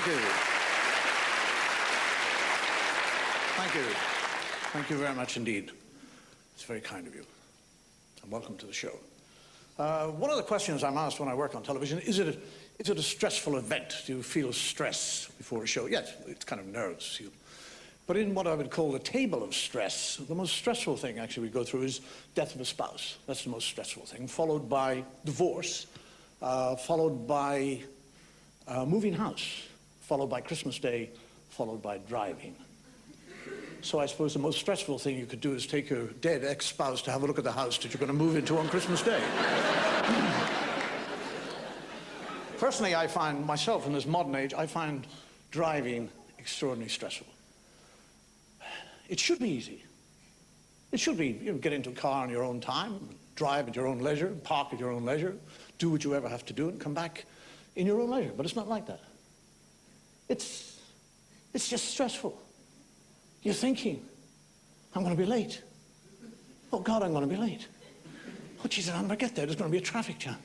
Thank you. Thank you. Thank you very much indeed. It's very kind of you. And welcome to the show. One of the questions I'm asked when I work on television, is it a stressful event? Do you feel stress before a show? Yes, it's kind of nerves. But in what I would call the table of stress, the most stressful thing actually we go through is death of a spouse. That's the most stressful thing, followed by divorce, followed by moving house, followed by Christmas Day, followed by driving. So I suppose the most stressful thing you could do is take your dead ex-spouse to have a look at the house that you're going to move into on Christmas Day. Personally, I find myself in this modern age, I find driving extraordinarily stressful. It should be easy. It should be, you know, get into a car on your own time, drive at your own leisure, park at your own leisure, do what you ever have to do and come back in your own leisure. But it's not like that. It's just stressful. You're thinking, I'm going to be late. Oh, God, I'm going to be late. Oh, Jesus, I'm going to get there. There's going to be a traffic jam.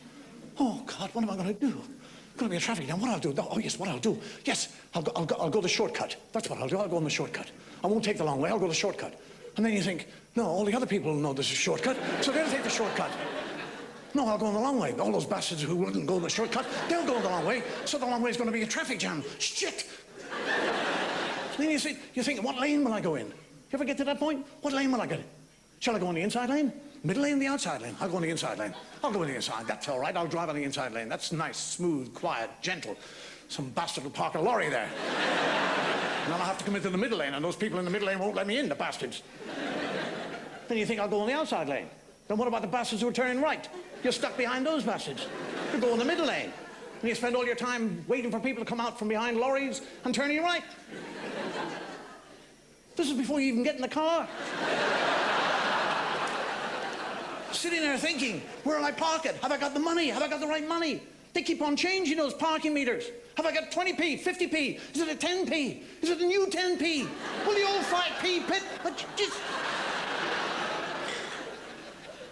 Oh, God, what am I going to do? There's going to be a traffic jam. What I'll do? Oh, yes, what I'll do. Yes, I'll go the shortcut. That's what I'll do. I'll go on the shortcut. I won't take the long way. I'll go the shortcut. And then you think, no, all the other people know there's a shortcut, so they'll take the shortcut. No, I'll go on the long way. All those bastards who wouldn't go the shortcut, they'll go the long way, so the long way is going to be a traffic jam. Shit! Then you think, what lane will I go in? You ever get to that point? What lane will I get in? Shall I go on the inside lane? Middle lane, the outside lane? I'll go on the inside lane. I'll go on the inside. That's all right. I'll drive on the inside lane. That's nice, smooth, quiet, gentle. Some bastard will park a lorry there. And then I'll have to come into the middle lane, and those people in the middle lane won't let me in, the bastards. Then you think, I'll go on the outside lane. Then what about the bastards who are turning right? You're stuck behind those bastards. You go in the middle lane. And you spend all your time waiting for people to come out from behind lorries and turning right. This is before you even get in the car. Sitting there thinking, where will I park it? Have I got the money? Have I got the right money? They keep on changing those parking meters. Have I got 20p, 50p? Is it a 10p? Is it a new 10p? Will the old 5p pit?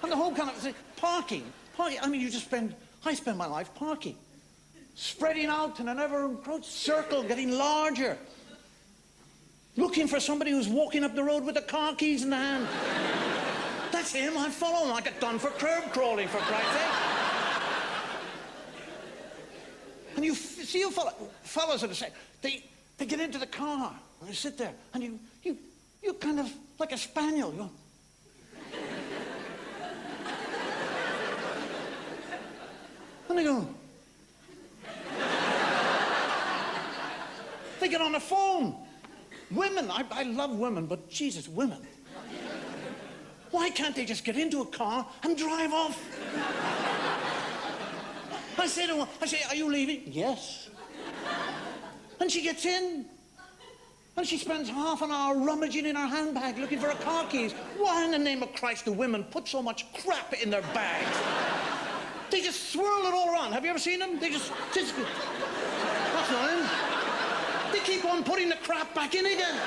And the whole kind of parking. I mean, I spend my life parking. Spreading out in an ever-encroached circle, getting larger. Looking for somebody who's walking up the road with the car keys in the hand. That's him, I follow him. I get done for curb crawling, for Christ's sake. And you see you fellas are the same. They get into the car, and they sit there, and you kind of like a spaniel. You go, and they go. They get on the phone. Women, I love women, but Jesus, women. Why can't they just get into a car and drive off? I say to her, are you leaving? Yes. And she gets in. And she spends half an hour rummaging in her handbag looking for her car keys. Why in the name of Christ do women put so much crap in their bags? They just swirl it all around. Have you ever seen them? That's not him. They keep on putting the crap back in again.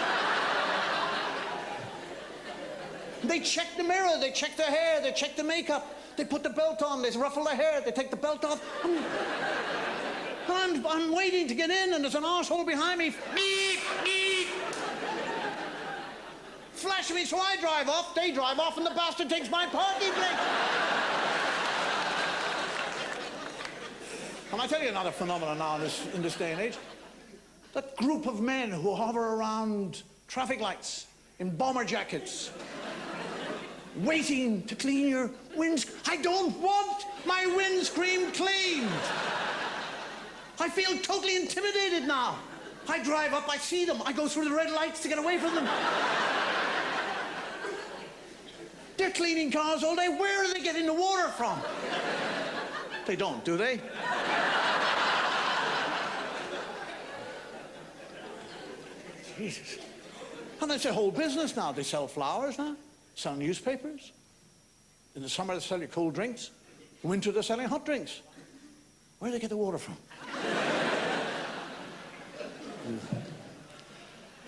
They check the mirror, they check their hair, they check the makeup, they put the belt on, they ruffle their hair, they take the belt off. I'm waiting to get in, and there's an arsehole behind me. Beep, beep. Flashing me, so I drive off, they drive off, and the bastard takes my parking brake. And I tell you another phenomenon now in this day and age. That group of men who hover around traffic lights in bomber jackets, waiting to clean your windscreen. I don't want my windscreen cleaned. I feel totally intimidated now. I drive up, I see them, I go through the red lights to get away from them. They're cleaning cars all day. Where are they getting the water from? They don't, do they? Jesus. And it's a whole business now. They sell flowers now, sell newspapers. In the summer, they sell you cold drinks. In winter, they're selling hot drinks. Where do they get the water from?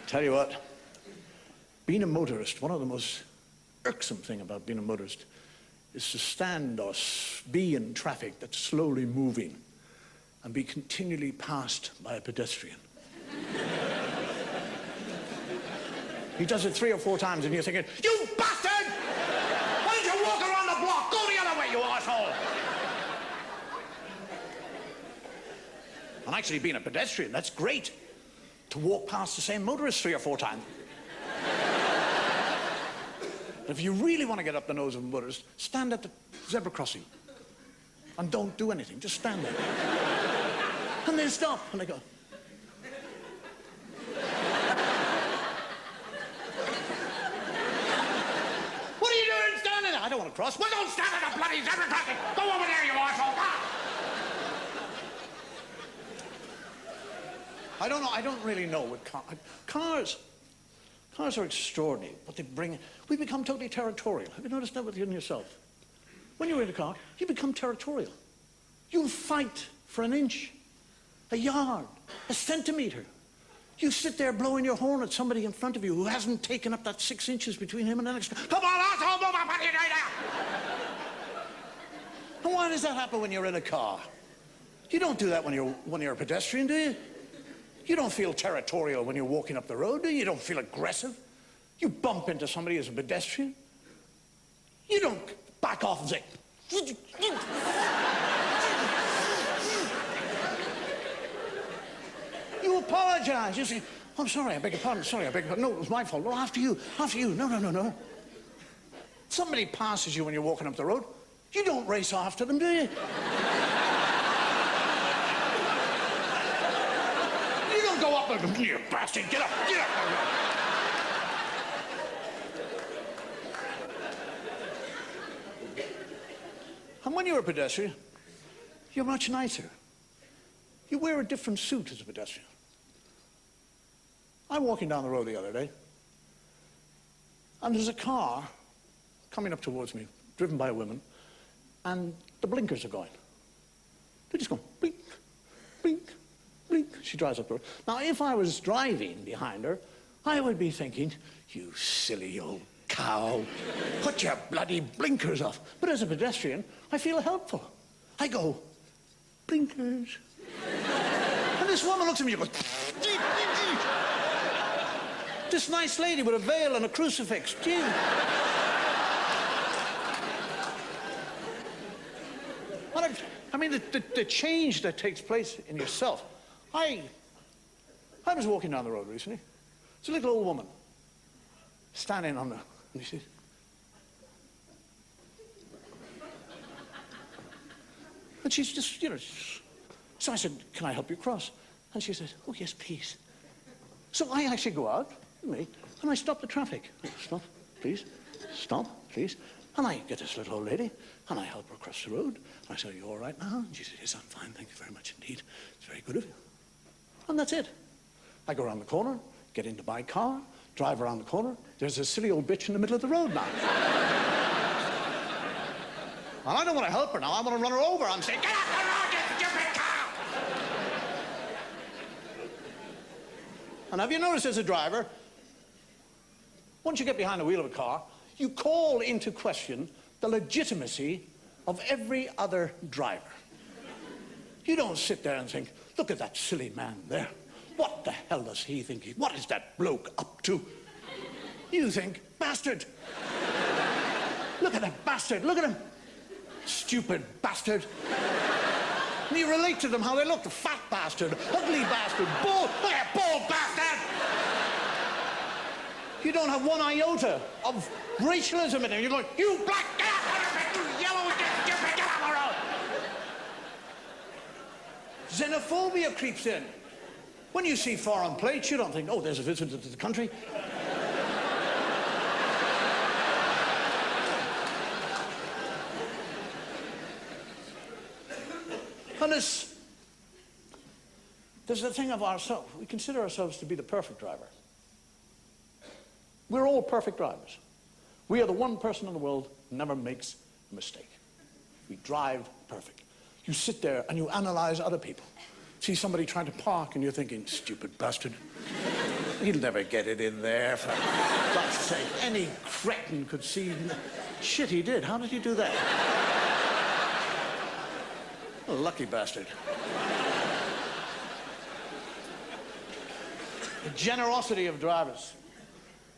Tell you what, being a motorist, one of the most irksome thing about being a motorist is to stand or be in traffic that's slowly moving and be continually passed by a pedestrian. He does it 3 or 4 times, and you're thinking, you bastard! Why don't you walk around the block? Go the other way, you arsehole! And actually, being a pedestrian, that's great. To walk past the same motorist 3 or 4 times. But if you really want to get up the nose of a motorist, stand at the zebra crossing. And don't do anything, just stand there. And they stop, and they go. What are you doing standing there? I don't want to cross. Well, don't stand at the bloody zebra crossing! Go over there, you arsehole! I don't know, I don't really know what cars are extraordinary, what they bring. We become totally territorial. Have you noticed that within yourself? When you're in a car, you become territorial. You'll fight for an inch, a yard, a centimetre. You sit there blowing your horn at somebody in front of you who hasn't taken up that 6 inches between him and the next guy. Come on, asshole, move up, what are you doing now? And why does that happen when you're in a car? You don't do that when you're a pedestrian, do you? You don't feel territorial when you're walking up the road, do you? You don't feel aggressive. You bump into somebody as a pedestrian. You don't back off and say... You apologize. You say, oh, I'm sorry, I beg your pardon, sorry, I beg your pardon. No, it was my fault. No, after you. No, no, no, no. Somebody passes you when you're walking up the road. You don't race after them, do you? Go up and you bastard, get up, get up. And when you're a pedestrian, you're much nicer. You wear a different suit as a pedestrian. I'm walking down the road the other day, and there's a car coming up towards me, driven by a woman, and the blinkers are going. They're just going blink, blink, blink. She drives up the road. Now, if I was driving behind her, I would be thinking, you silly old cow, put your bloody blinkers off. But as a pedestrian, I feel helpful. I go, blinkers. And this woman looks at me and goes, gee, gee, gee. This nice lady with a veil and a crucifix, gee. I mean, the change that takes place in yourself. I was walking down the road recently. It's a little old woman standing on the, and she says, and she's just, you know, so I said, can I help you cross? And she says, oh, yes, please. So I actually go out, me, and I stop the traffic. Stop, please. Stop, please. And I get this little old lady, and I help her across the road. And I say, are you all right now? And she says, yes, I'm fine, thank you very much indeed. It's very good of you. And that's it. I go around the corner, get into my car, drive around the corner. There's a silly old bitch in the middle of the road now. And I don't want to help her now. I want to run her over. I'm saying, get off the road, you stupid cow! And have you noticed as a driver, once you get behind the wheel of a car, you call into question the legitimacy of every other driver. You don't sit there and think, look at that silly man there. What the hell does he think? What is that bloke up to? You think, bastard. Look at that bastard. Look at him. Stupid bastard. And you relate to them how they look. The fat bastard, ugly bastard, bald. Look at that bald bastard. You don't have one iota of racialism in it. You're going, you black, get out, you yellow, get out of the road. Xenophobia creeps in. When you see foreign plates, you don't think, oh, there's a visitor to the country. And there's a thing of ourselves. We consider ourselves to be the perfect driver. We're all perfect drivers. We are the one person in the world who never makes a mistake. We drive perfect. You sit there and you analyze other people. See somebody trying to park and you're thinking, stupid bastard. He'll never get it in there, for God's sake. Any cretin could see. Shit, he did. How did he do that? A lucky bastard. The generosity of drivers.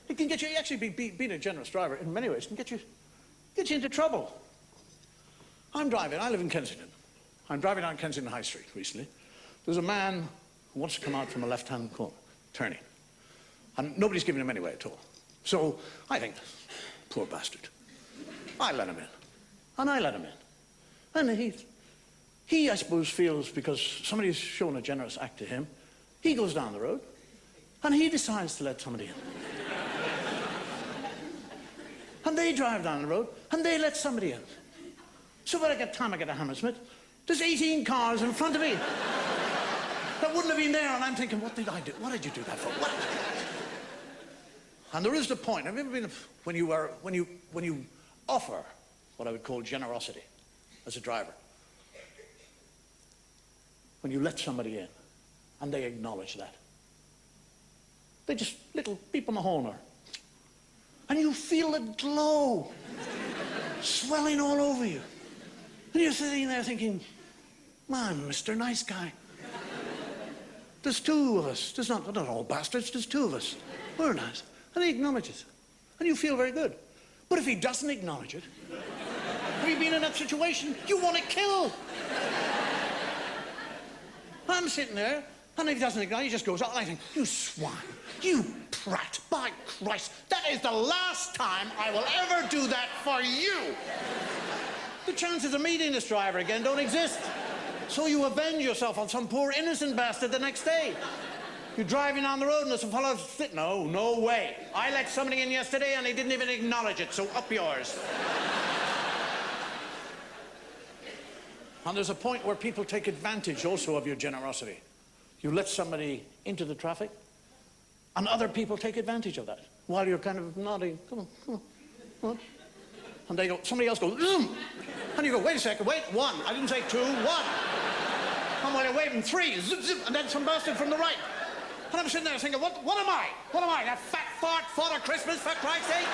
It can get you, actually being a generous driver in many ways can get you into trouble. I'm driving, I live in Kensington. I'm driving down Kensington High Street recently. There's a man who wants to come out from a left-hand corner, turning. And nobody's giving him any way at all. So I think, poor bastard. I let him in. And I let him in. And he, I suppose, feels because somebody's shown a generous act to him, he goes down the road and he decides to let somebody in. And they drive down the road and they let somebody in. So by the time I get to Hammersmith, there's 18 cars in front of me that wouldn't have been there, and I'm thinking, what did I do? What did you do that for? What? And there is the point. Have you ever been when you offer what I would call generosity as a driver? When you let somebody in and they acknowledge that. They just little beep on the horn, and you feel a glow swelling all over you. And you're sitting there thinking, man, Mr. Nice Guy. There's two of us. There's not all bastards, there's two of us. We're nice. And he acknowledges it. And you feel very good. But if he doesn't acknowledge it, have you been in that situation? You want to kill. I'm sitting there, and if he doesn't acknowledge it, he just goes out, and I think, you swine, you prat, by Christ, that is the last time I will ever do that for you. The chances of meeting this driver again don't exist. So you avenge yourself on some poor innocent bastard the next day. You're driving on the road and there's a fellow sitting. No way. I let somebody in yesterday and he didn't even acknowledge it, so up yours. And there's a point where people take advantage also of your generosity. You let somebody into the traffic and other people take advantage of that while you're kind of nodding. Come on. And they go, somebody else goes, and you go, wait a second, wait, one. I didn't say two, one. And while you're waving, three, zip, zip, and then some bastard from the right. And I'm sitting there thinking, what am I? What am I, that fat fart Father Christmas, for Christ's sake?